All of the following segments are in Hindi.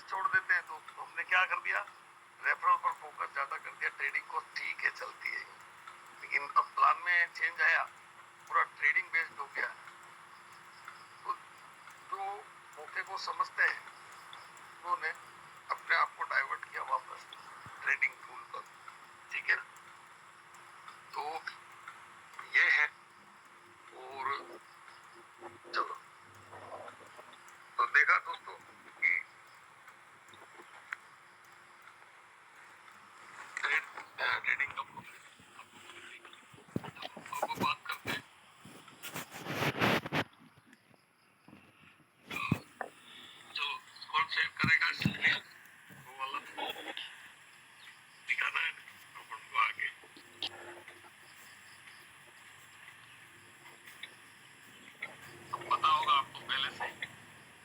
छोड़ देते हैं। तो हमने क्या कर दिया, रेफरल पर फोकस ज्यादा कर दिया। ट्रेडिंग को ठीक है चलती है, लेकिन अब प्लान में चेंज आया, पूरा ट्रेडिंग बेस्ड हो गया। तो जो मौके को समझते हैं उन्होंने अपने आप को डाइवर्ट किया वापस ट्रेडिंग टूल पर, ठीक है। तो ये है। और चलो, तो देखा दोस्तों कि ट्रेडिंग का अब बात करते हैं। चलो कौन सेव करेगा स्क्रीन, वो वाला दिखाना है अपन को आगे। पता होगा आपको पहले से,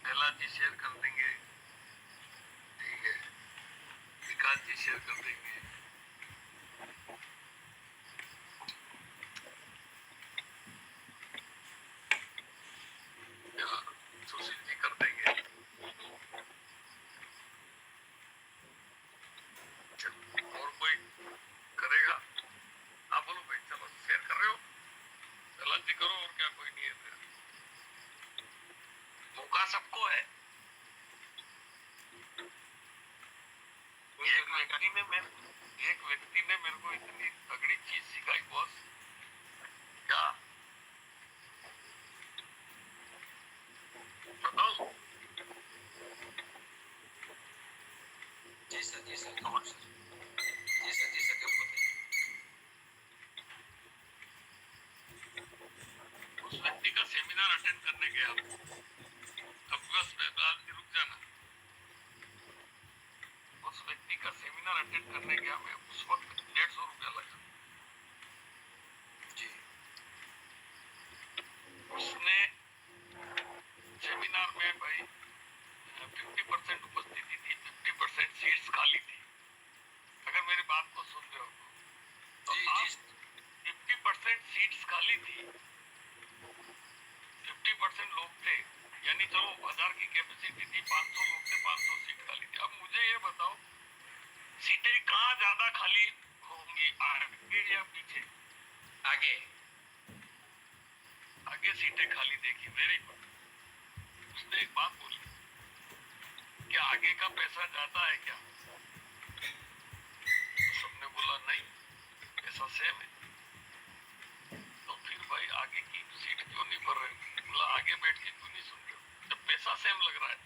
पहला जी शेयर कर देंगे, ठीक है, विकास जी शेयर कर देंगे, सुशील जी कर देंगे। और कोई करेगा? आप बोलो भाई, चलो शेयर कर रहे हो, चलो जी करो, और क्या, कोई नहीं है। मौका सबको है। एक व्यक्ति ने मेरे को इतनी तगड़ी चीज सिखाई बॉस, क्या बताओ? जी सर, जी सर, कौन सर? जी सर, जी सर, क्यों बताइए? उस व्यक्ति का सेमिनार अटेंड करने गया, अब बस रुक जाना। उस व्यक्ति का सेमिनार अटेंड करने गया मैं, उस वक्त 150 रुपया लगा जी। उसने सेमिनार में भाई 50% उपस्थिति थी, 50% सीट्स खाली थी। अगर मेरी बात को सुन रहे हो तो जी, 50% सीट्स खाली थी, 50% लोग थे, यानी चलो 1000 की कैपेसिटी थी, 500 लोग थे, 500 सीट खाली थी। अब मुझे ये बताओ, सीटें कहाँ ज्यादा खाली होंगी, आगे या पीछे? आगे। आगे सीटें खाली देखी, वेरी गुड। उसने एक बात बोली, क्या आगे का पैसा ज्यादा है क्या? तो सबने बोला नहीं, पैसा सेम है। तो फिर भाई आगे की सीट क्यों नहीं भर रहे? बोला आगे बैठ के क्यों नहीं सुन रहे हो, जब पैसा सेम लग रहा है।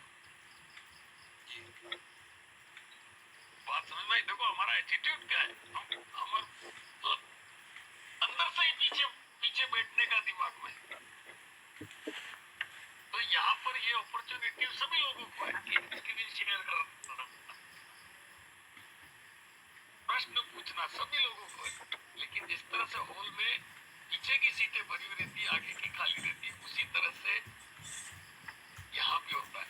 बात समझ में? देखो हमारा एटीट्यूड क्या है, हम तो अंदर से ही पीछे पीछे बैठने का दिमाग में। तो यहाँ पर ये अपॉर्चुनिटी सभी लोगों को है कि स्क्रीन शेयर करना, प्रश्न पूछना सभी लोगों को है। लेकिन जिस तरह से हॉल में पीछे की सीटें भरी हुई रहती है, आगे की खाली रहती है, उसी तरह से यहाँ भी होता है।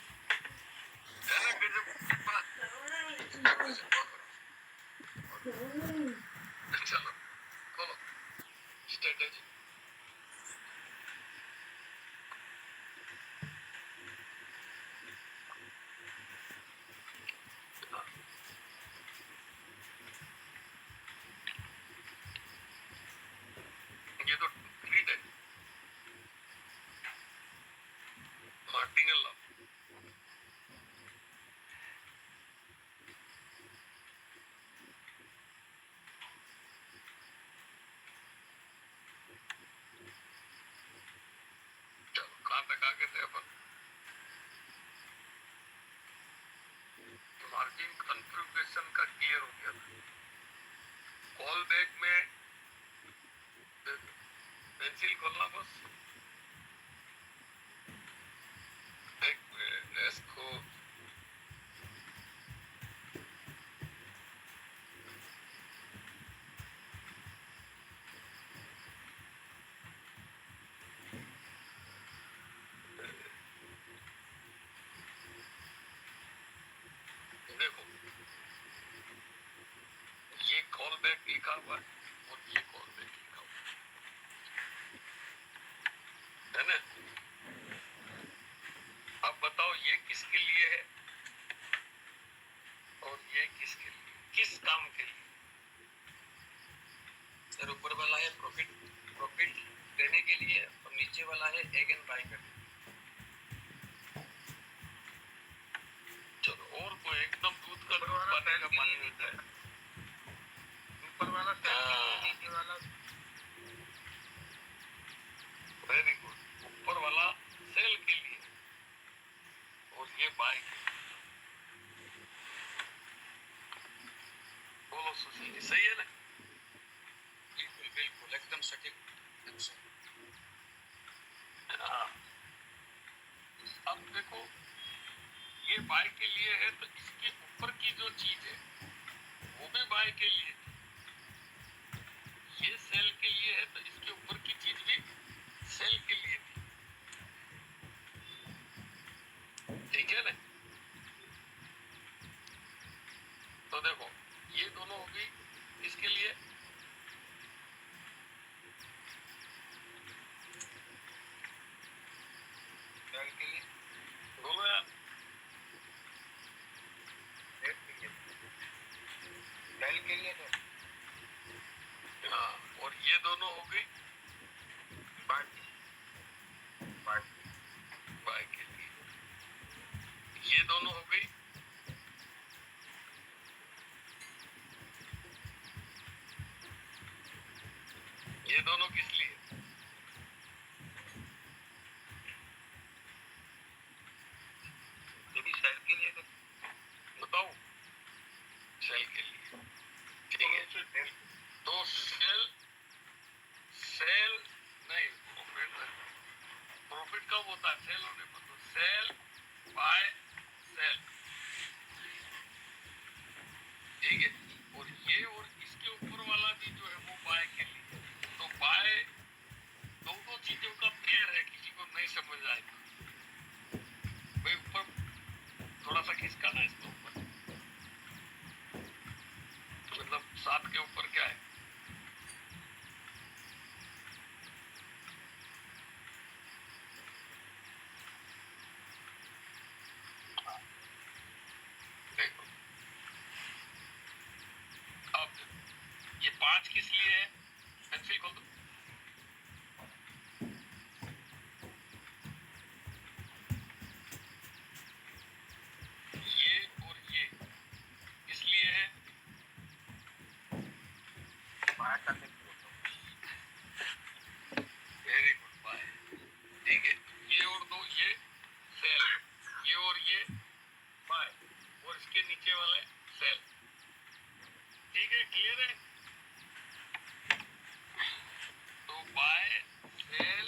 चलो खोलो स्ट्रेटेजी। ये तो क्रीड है, मार्टिनल लॉ। चलो कहाँ तक आ गए थे अपन? मार्जिन कन्फिगरेशन का क्लियर हो गया था। कॉल बैक में पेंसिल खोलना बस, एक डेस्क को देखो, ये कॉल बैक लिखा हुआ है, का पानी मिलता है। ऊपर वाला नीचे वाला वेरी गुड। ऊपर वाला सेल के लिए और ये बाय के लिए। बोलो सुशील जी, सही है ना? बिल्कुल बिल्कुल एकदम सटीक आंसर। हाँ। अब देखो ये बाय के लिए है तो इसके ऊपर की जो चीज है वो भी बाय के लिए थी। ये सेल के लिए है तो इसके ऊपर की चीज भी सेल के लिए थी। ठीक है ना? तो देखो ये दोनों होगी इसके लिए, सेल के लिए, बोलो यार। सेल के लिए, सेल के लिए तो हाँ, और ये दोनों हो गई बाय बाय बाय के लिए। ये दोनों हो गई ये दोनों किस लिए? यदि सेल के लिए तो बताओ। सेल के लिए, ठीक है। तो सेल सेल नहीं, प्रॉफिट कब होता है? सेल होने पर। तो सेल बाय सेल, ठीक है। और ये और इसके ऊपर वाला भी जो है वो बाय के लिए। तो बाय दोनों चीजों का पेयर है, किसी को नहीं समझ आएगा भाई। ऊपर थोड़ा सा खिसका ना इसके ऊपर, मतलब 7 के ऊपर क्या है? देखो अब ये 5 किस लिए है? पेंसिल खोल दो। ये और ये किस लिए है? बाय करने के लिए। Very good, bye. ठीक है, ये और दो, ये सेल, ये और ये बाय, और इसके नीचे वाले सेल। ठीक है, क्लियर है? तो बाय सेल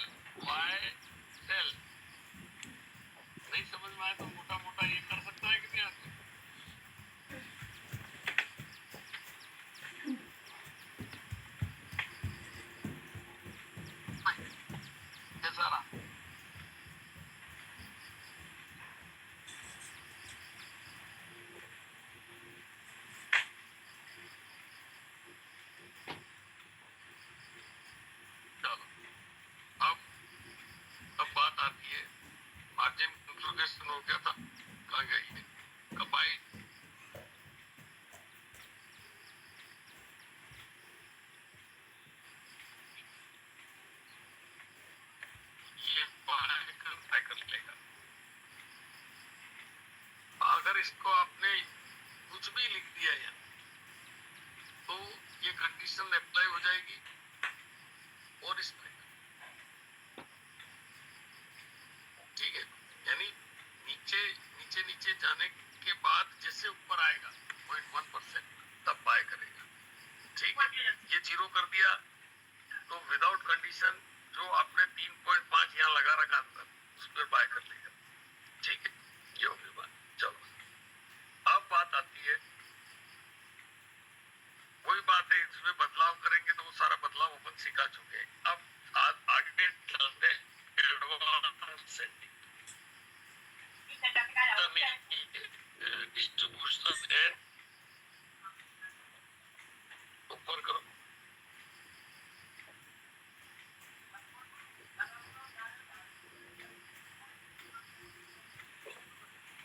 नहीं समझ में आए तो मोटा मोटा ये कर सकता है कि नहीं आदमी? कैसा रहा? चलो अब बात आती है मार्जिन कंट्रीब्यूशन हो गया था, कहाँ गई है कमाई? ये बाय कर लेगा। अगर इसको आपने कुछ भी लिख दिया है तो ये कंडीशन अप्लाई हो जाएगी और इसमें, ठीक है। यानी नीचे नीचे नीचे जाने के बाद जैसे ऊपर आएगा 0.1% तब बाय करेगा। ठीक है, ये 0 कर दिया तो विदाउट कंडीशन जो आपने 3.5 यहाँ लगा रखा अंदर उस पर बाय कर लेगा। ठीक है, ये हो गई बात। चलो अब बात आती है, वही बात है, इसमें बदलाव करेंगे तो वो सारा बदलाव अपन सिखा चुके हैं। अब आगे चलते हैं एडवांस सेटिंग, डिस्ट्रीब्यूशन एंड ऊपर करो।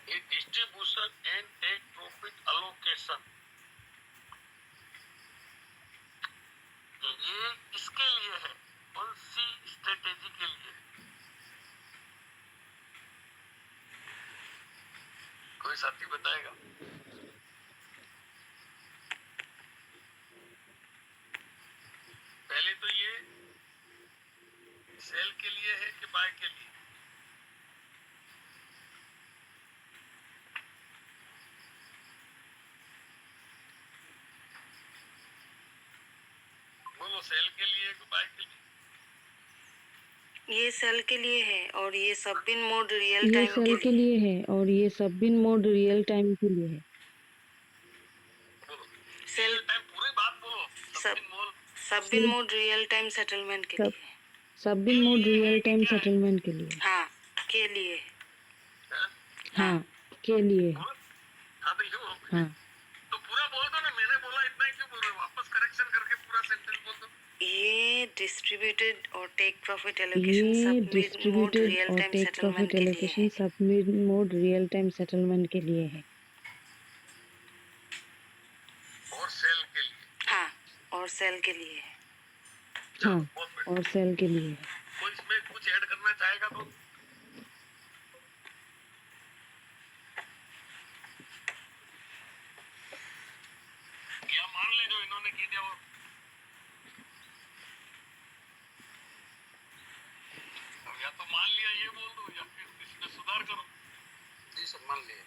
ये distribution and take profit allocation, ये इसके लिए है, कौन सी स्ट्रेटेजी के लिए? कोई साथी बताएगा? सेल के लिए कि बाय के लिए? ये सेल के लिए है और ये सब बिन मोड रियल ये टाइम सेल के लिए है और ये सब बिन मोड रियल टाइम के लिए है। बोलो सेल रियल टाइम पूरी बात बोलो। सब सब बिन मोड रियल टाइम सेटलमेंट के सब लिए। सब बिन मोड रियल टाइम सेटलमेंट के लिए। हाँ के लिए। हाँ? हाँ के लिए। हाँ तो यूँ हो गया। हाँ तो पूरा बोल दो ना, मैंने बोला इतना ही क्यों बोल रहे हो? वापस करेक्शन करके पूरा सेंटेंस बोल दो। ये डिस्ट्रीब्यूटेड और टेक प्रॉफिट एलोकेशन ये सब बिन मोड डिस्ट्रीब्यूटेड रियल और टाइम टेक सेटलमेंट प्रॉफिट के लिए एलोकेशन है। सब बिन मोड रियल टाइम सेटलमेंट के लिए है। और सेल के लिए। हाँ और सेल के लिए है। चलो, हाँ बहुत बढ़िया। और सेल के लिए है। कोई इसमें कुछ ऐड करना चाहेगा तो? या मान ले जो इन्होंने की दिया वो। अब या तो मान लिया ये बोल दो या फिर इसमें सुधार करो। जी सर मान लिया।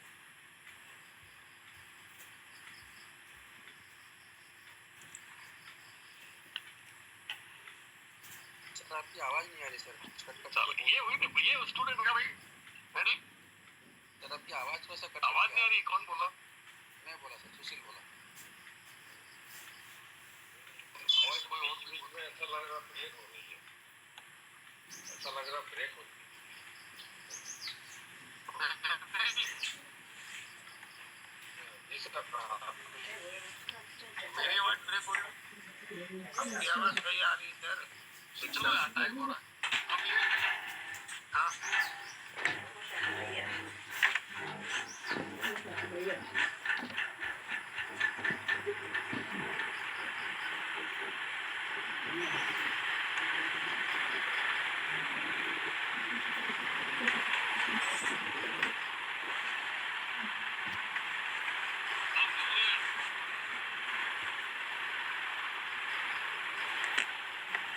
सर आपकी आवाज नहीं आ रही सर, कट चल ये हुई तो ये स्टूडेंट का भाई मेरी सर आपकी आवाज थोड़ा सा कट आवाज नहीं आ रही। कौन बोला? मैं बोला सर, सुशील बोला। आवाज कोई और नहीं बोल रहा है। ऐसा लग रहा ब्रेक हो रही है। ऐसा लग रहा ब्रेक हो रही है। जी सर मेरी आवाज ब्रेक हो रही है। आपकी आवाज सही आ रही है सर। चलो अटैक हो रहा है। हाँ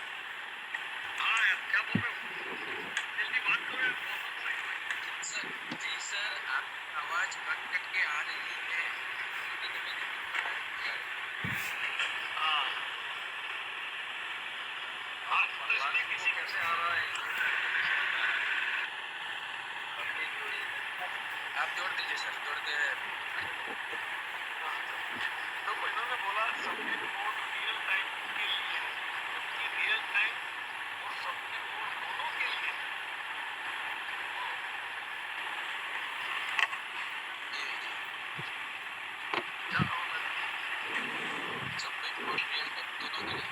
हाँ यार क्या बोल रहे हो? जल्दी बात करो यार। बहुत सही है। सर जी सर, आपकी आवाज कट कट के आ रही है। हाँ हाँ तो इसमें किसी कैसे आ रहा है? आप जोड़ दीजिए सर, जोड़ के तो इन्होंने बोला सबमिट मोड रियल टाइम के लिए है, जबकि रियल टाइम और सबमिट मोड दोनों के लिए है। क्या करूं मैं? सबमिट मोड रियल टाइम दोनों के लिए।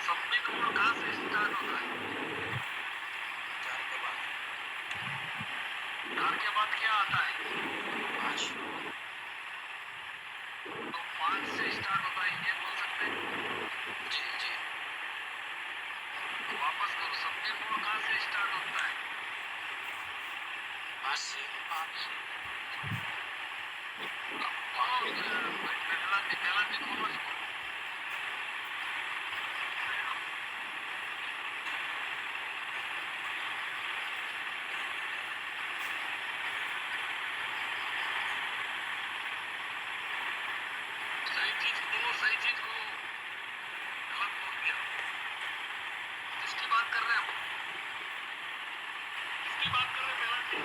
सबमिट मोड कहाँ से स्टार्ट होता है? 4 के बाद 4 के बाद क्या आता है? 5। तो 5 से स्टार्ट होता है ये बोल सकते हैं। जी जी तो वापस करो, सबमिट मोड कहाँ से स्टार्ट होता है? 5 से 5। पहला देखो बस को। सही चीज बोलो, सही चीज बोलो। गलत बोल दिया। किसकी बात कर रहे हो? किसकी बात कर रहे हो? पहला चीज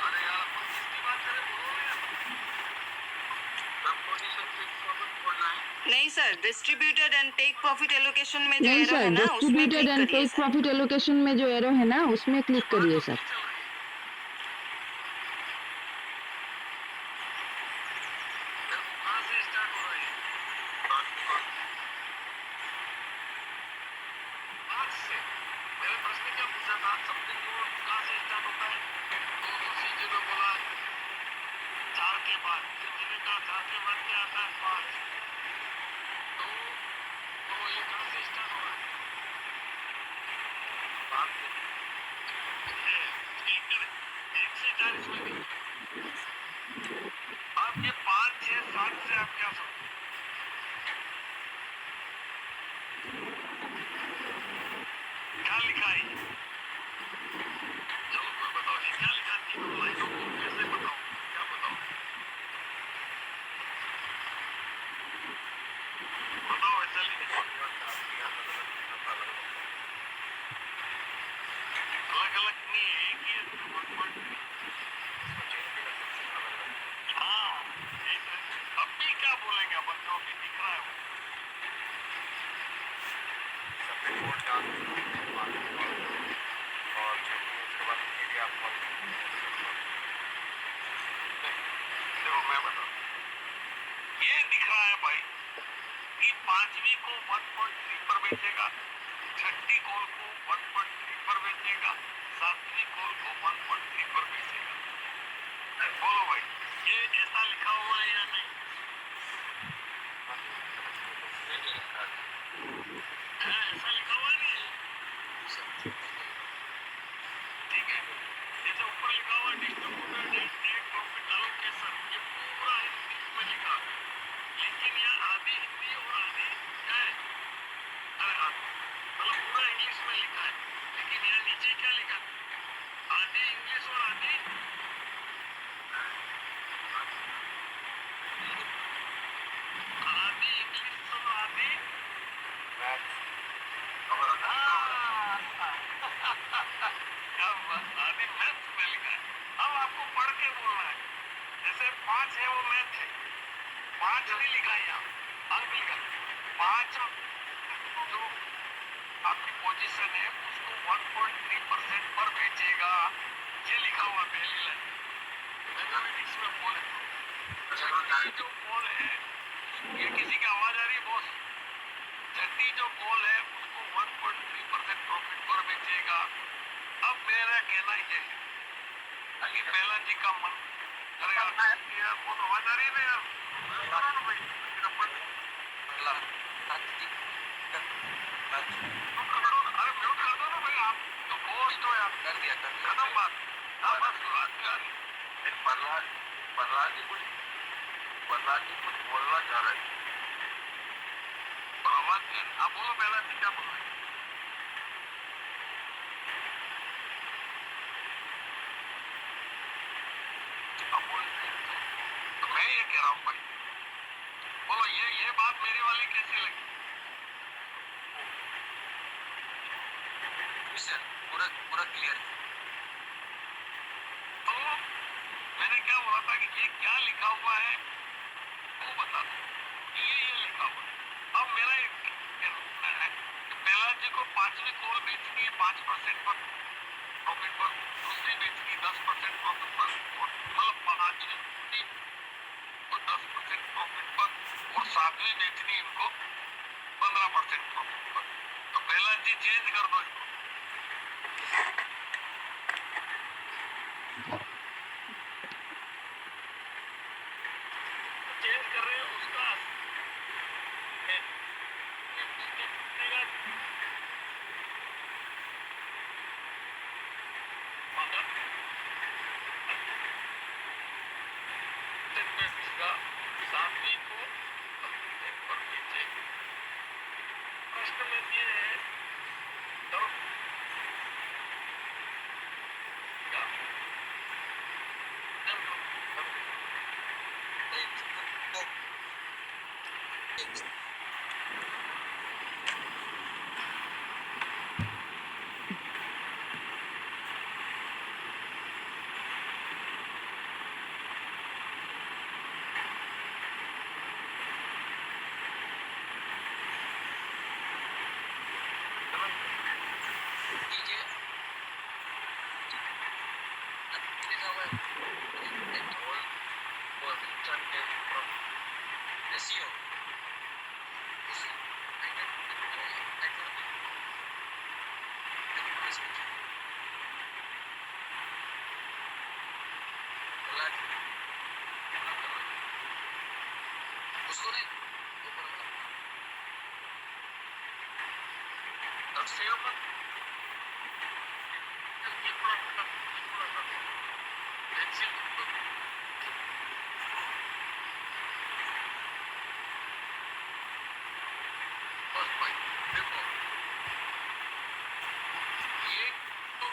अरे यार अपन किसकी बात कर रहे बोलो ना यार। सब पोजीशन 6 बोलना है। नहीं sir distributed and take profit allocation में जो नहीं एरर सर, है ना उसमें डिस्ट्रीब्यूटेड क्लिक एंड करिए टेक सर। प्रॉफिट एलोकेशन में जो एरो है ना उसमें क्लिक करिए सर। चल रही है। देखो कहाँ से स्टार्ट हो रही है? 5 से। मेरे प्रश्न क्या पूछा था? सबमिट मोड कहाँ से स्टार्ट होता है? तो सुशील जी ने बोला 4 के बाद। फिर मैंने कहा 4 के बाद क्या आता है? 5। तो ये कहाँ से स्टार्ट हो रहा है? 5 से। ठीक है। 1 से 4 इसमें भी। अब ये 5, 6, 7 से आप क्या समझो? क्या लिखा है? चलो कोई बताओ जी क्या लिखा है? रिपोर्ट जांच और चेकिंग उसके बाद फिर आप कॉल देखो मैं बताऊं, ये दिख रहा है भाई कि पांचवी को 1.3 पर बेचेगा, छठी कॉल को 1.3 पर बेचेगा, सातवीं कॉल को 1.3 पर बेचेगा। बोलो भाई, ये ऐसा लिखा हुआ है या नहीं? ऐसा लिखा हुआ नहीं है? ठीक है, जैसे ऊपर लिखा हुआ distributor date net profit allocation, ये पूरा इंग्लिश में लिखा है, लेकिन यहाँ आधी हिंदी और आधी क्या है? अरे हाँ, मतलब पूरा इंग्लिश में लिखा है, लेकिन यहाँ नीचे क्या लिखा है? आधी इंग्लिश और आधी इंग्लिश और आधी आधी मैथ्स में लिखा है। अब आपको पढ़ के बोलना है, जैसे 5 है वो मैथ है, 5 नहीं लिखा है यहाँ, अंक लिखा है 5, जो आपकी पोजीशन है उसको 1.3% पर बेचेगा, ये लिखा हुआ पहली लाइन मैथमेटिक्स में बोले तो। छठी जो कॉल है, ये किसी की आवाज आ रही है बॉस? छठी जो कॉल है उसको 1.3% प्रॉफिट पर बेचेगा। अब मेरा कहना ये है कि पहला जी का मन करेगा यार, वो आवाज आ रही है ना यार, करो ना भाई, अरे म्यूट कर दो ना भाई, आप तो पोस्ट हो यार, कर दिया खत्म बात। हाँ बस बात कर, प्रहलाद जी कुछ बोलना चाह रहे हैं, और आवाज आप बोलो, पहला जी क्या बोल रहे हैं? अब बोलते हैं तो मैं ये कह रहा हूँ भाई, बोलो ये बात मेरी वाली कैसी लगी? सर पूरा पूरा क्लियर। तो मैंने क्या बोला था कि ये क्या लिखा हुआ है वो बता दो, ये लिखा हुआ है। अब मेरा एक कहना है, पहला जी को पांचवी कॉल बेचनी है 5% पर प्रॉफिट पर, दूसरी बेचनी 10% प्रॉफिट पर, मतलब पांचवी को 10% प्रॉफिट पर, और सातवीं बेचनी इनको 15% प्रॉफिट पर। तो पहला जी चेंज कर दो इसको, चेंज कर रहे हैं उसका सातवीं को पर बेचे। प्रश्न में ये है तो उसको नहीं सेव मत बस भाई देखो, ये तो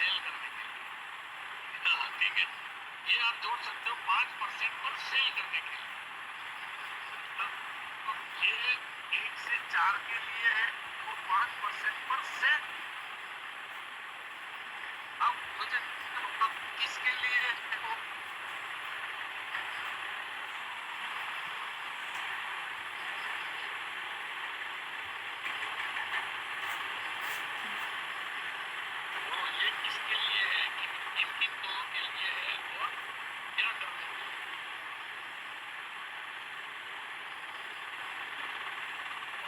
सेल करने के लिए। हाँ ठीक है, ये आप जोड़ सकते हो 5% पर सेल करने के लिए। तो ये 1 से 4 के लिए है और 5% पर सेल। अब मुझे मतलब किसके लिए है वो? तो ये किसके लिए है, किन किन लोगों के लिए है और क्या करने के लिए?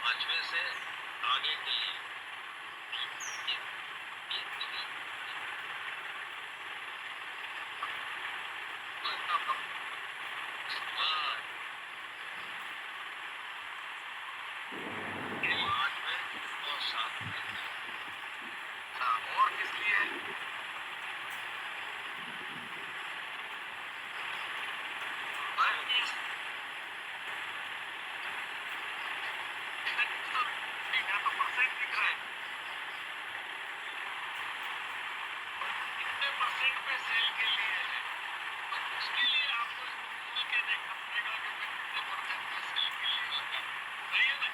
5वें से आगे के लिए हाँ, ये 5वें और 7वें। हाँ, और किस लिए है? परसेंट दिख रहा है, कितने परसेंट पे सेल के लिए है, तो उसके लिए आपको इसको खोल के देखना पड़ेगा कि मैं कितने परसेंट पे सेल के लिए लगा। सही है ना?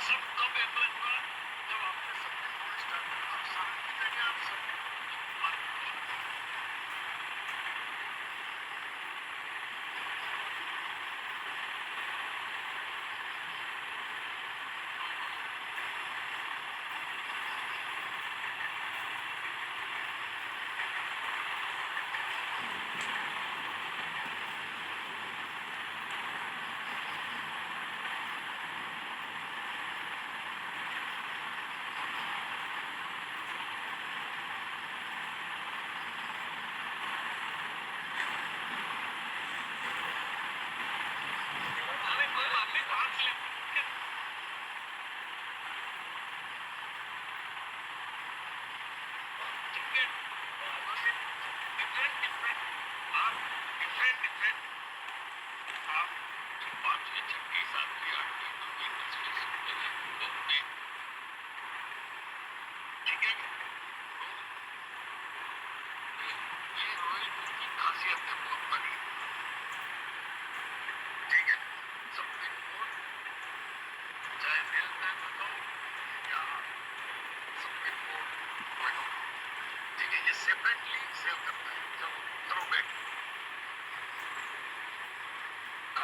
सब कब अप्लाई हुआ? जब आपने सबमिट होना स्टार्ट किया। आप सारी की जगह आप सबमिट अरे कोई बात नहीं, बाहर से ठीक है। डिफरेंट डिफरेंट आप डिफरेंट आप 5वीं 6वीं 7वीं 8वीं 9वीं 10वीं 11वीं 12वीं, ठीक है। तो ये रॉयल्टी की खासियत है बहुत बड़ी, ठीक है। सुप्रीम कोर्ट चाहे रियल टाइम बताओ या सुप्रीम कोर्ट कोई हो, ठीक है, ये सेपरेटली सेल करता है। चलो करो बैक,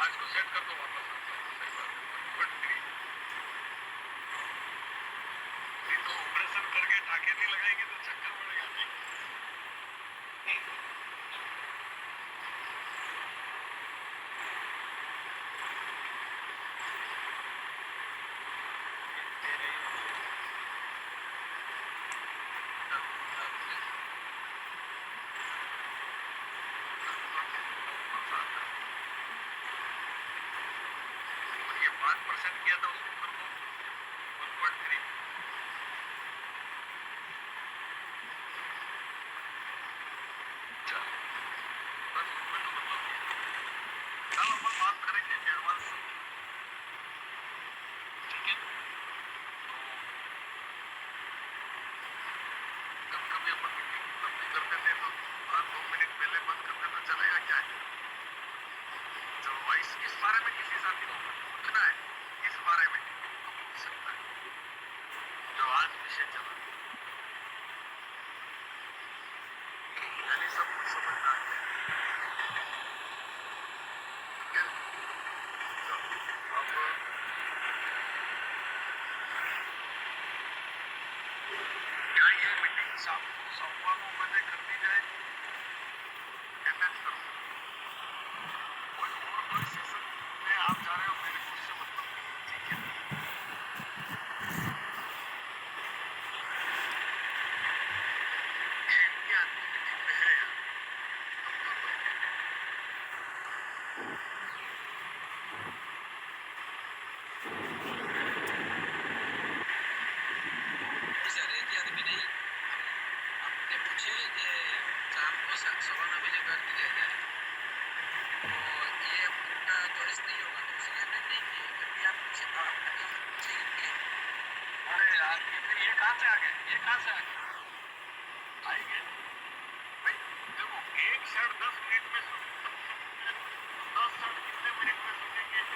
आज को सेट कर दो, वापस आता हूँ। सही बात है, बट नहीं तो ऑपरेशन करके टाके नहीं लगाएंगे तो चक्कर पड़ेगा नहीं। और ये 5% किया था उसको कर दो 1.3। चल बस उसमें तो मतलब कल अपन बात करेंगे एडवांस, ठीक है। तो कभी कभी अपन मीटिंग तब भी करते थे तो 2 मिनट पहले बंद कर देना चलेगा क्या है? चलो भाई इस बारे में किसी साथी को पूछना है, इस बारे में तो पूछ सकता है जो आज विषय चला। यानी सब कुछ समझ में आ गया, ठीक है। तो अब क्या ये मीटिंग शाम को 9:15 कर दी जाए? नेक्स्ट कोई सेशन में आप जा रहे हो, मेरे को उससे मतलब नहीं, ठीक है। ये आदमी मीटिंग में है यार, रेती आदमी नहीं, हमने पूछे कि शाम को 9:15 कर दिया जाए तो ये उनका चॉइस नहीं होगा तो इसलिए मैं नहीं किया क्योंकि आप पूछे पूछेंगे अरे यार ये कहाँ से आ गए ये कहाँ से आ गए आएंगे भाई देखो एक शर्ट 10 मिनट में 10 शर्ट कितने मिनट में सुनेंगे